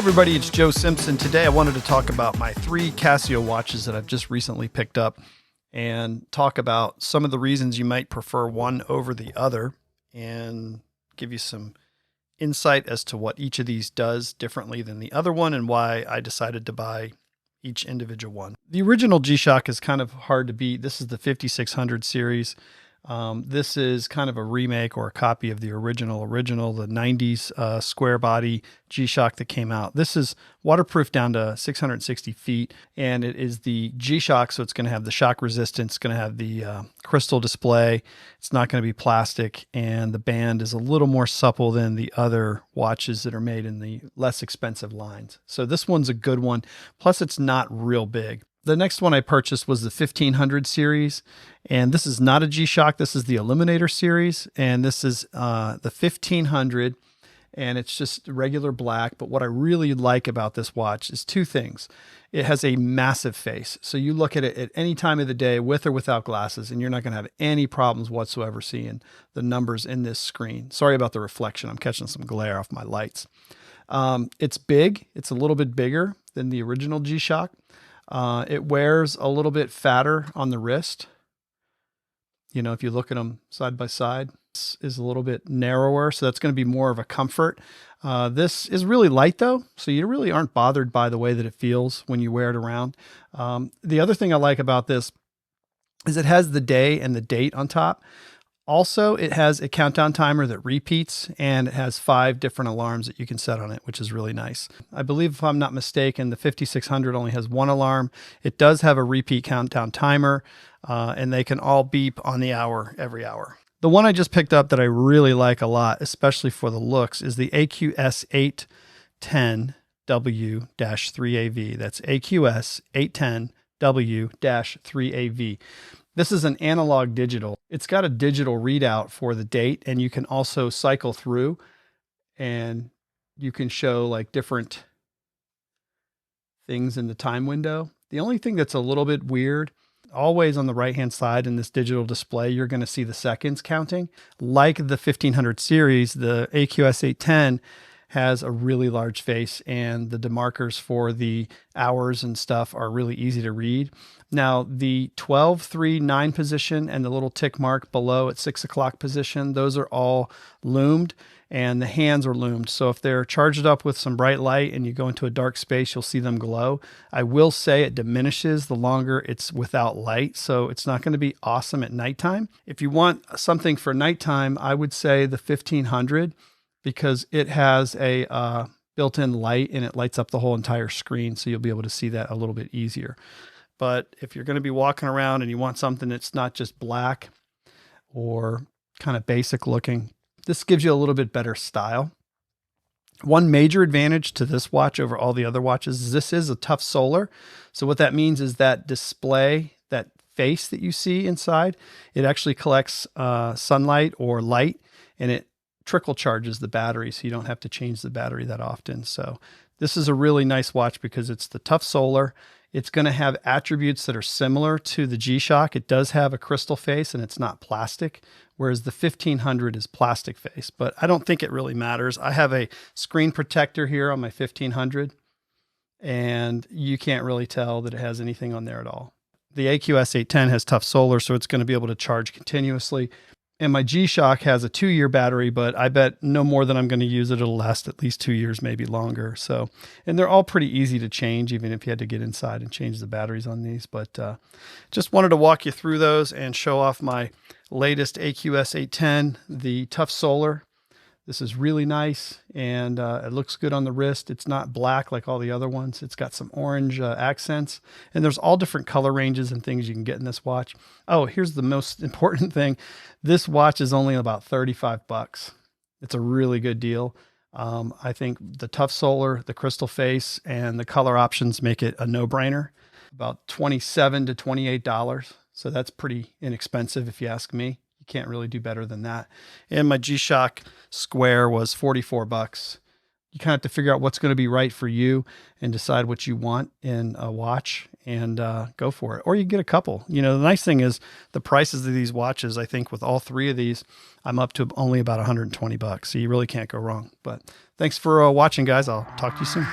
Everybody, it's Joe Simpson. Today I wanted to talk about my 3 Casio watches that I've just recently picked up and talk about some of the reasons you might prefer one over the other and give you some insight as to what each of these does differently than the other one and why I decided to buy each individual one. The original G-Shock is kind of hard to beat. This is the 5600 series. This is kind of a remake or a copy of the original, the 90s square body G-Shock that came out. This is waterproof down to 660 feet, and it is the G-Shock, so it's going to have the shock resistance, going to have the crystal display. It's not going to be plastic, and the band is a little more supple than the other watches that are made in the less expensive lines. So this one's a good one, plus it's not real big. The next one I purchased was the 1500 series, and this is not a G-Shock. This is the Illuminator series, and this is the 1500, and it's just regular black. But what I really like about this watch is 2 things. It has a massive face, so you look at it at any time of the day with or without glasses, and you're not going to have any problems whatsoever seeing the numbers in this screen. Sorry about the reflection. I'm catching some glare off my lights. It's big. It's a little bit bigger than the original G-Shock. It wears a little bit fatter on the wrist. You know, if you look at them side by side, this is a little bit narrower, so that's going to be more of a comfort. This is really light though, so you really aren't bothered by the way that it feels when you wear it around. The other thing I like about this is it has the day and the date on top. Also, it has a countdown timer that repeats, and it has 5 different alarms that you can set on it, which is really nice. I believe, if I'm not mistaken, the 5600 only has 1 alarm. It does have a repeat countdown timer, and they can all beep on the hour every hour. The one I just picked up that I really like a lot, especially for the looks, is the AQS-810W-3AV. That's AQS-810W-3AV. This is an analog digital. It's got a digital readout for the date, and you can also cycle through and you can show like different things in the time window. The only thing that's a little bit weird, always on the right-hand side in this digital display, you're going to see the seconds counting. Like the 1500 series, the AQS-810 has a really large face, and the demarkers for the hours and stuff are really easy to read. Now, the 12, 3, 9 position and the little tick mark below at 6 o'clock position, those are all loomed, and the hands are loomed. So if they're charged up with some bright light and you go into a dark space, you'll see them glow. I will say it diminishes the longer it's without light, so it's not going to be awesome at nighttime. If you want something for nighttime, I would say the 1500, because it has a built-in light and it lights up the whole entire screen, so you'll be able to see that a little bit easier. But if you're going to be walking around and you want something that's not just black or kind of basic looking, this gives you a little bit better style. One major advantage to this watch over all the other watches is this is a Tough Solar. So what that means is that display, that face that you see inside, it actually collects sunlight or light, and it trickle charges the battery, so you don't have to change the battery that often. So this is a really nice watch because it's the Tough Solar. It's going to have attributes that are similar to the G-Shock. It does have a crystal face and it's not plastic, whereas the 1500 is plastic face, but I don't think it really matters. I have a screen protector here on my 1500, and you can't really tell that it has anything on there at all. The AQS-810 has Tough Solar, so it's going to be able to charge continuously. And my G-Shock has a 2-year battery, but I bet no more than I'm going to use it, it'll last at least 2 years, maybe longer. So, and they're all pretty easy to change, even if you had to get inside and change the batteries on these. But just wanted to walk you through those and show off my latest AQS-810, the Tough Solar. This is really nice, and it looks good on the wrist. It's not black like all the other ones. It's got some orange accents, and there's all different color ranges and things you can get in this watch. Oh, here's the most important thing. This watch is only about 35 bucks. It's a really good deal. I think the Tough Solar, the crystal face, and the color options make it a no-brainer. About $27 to $28. So that's pretty inexpensive if you ask me. You can't really do better than that. And my G-Shock Square was 44 bucks. You kind of have to figure out what's going to be right for you and decide what you want in a watch and go for it. Or you get a couple. You know, the nice thing is the prices of these watches, I think with all 3 of these, I'm up to only about 120 bucks. So you really can't go wrong. But thanks for watching, guys. I'll talk to you soon.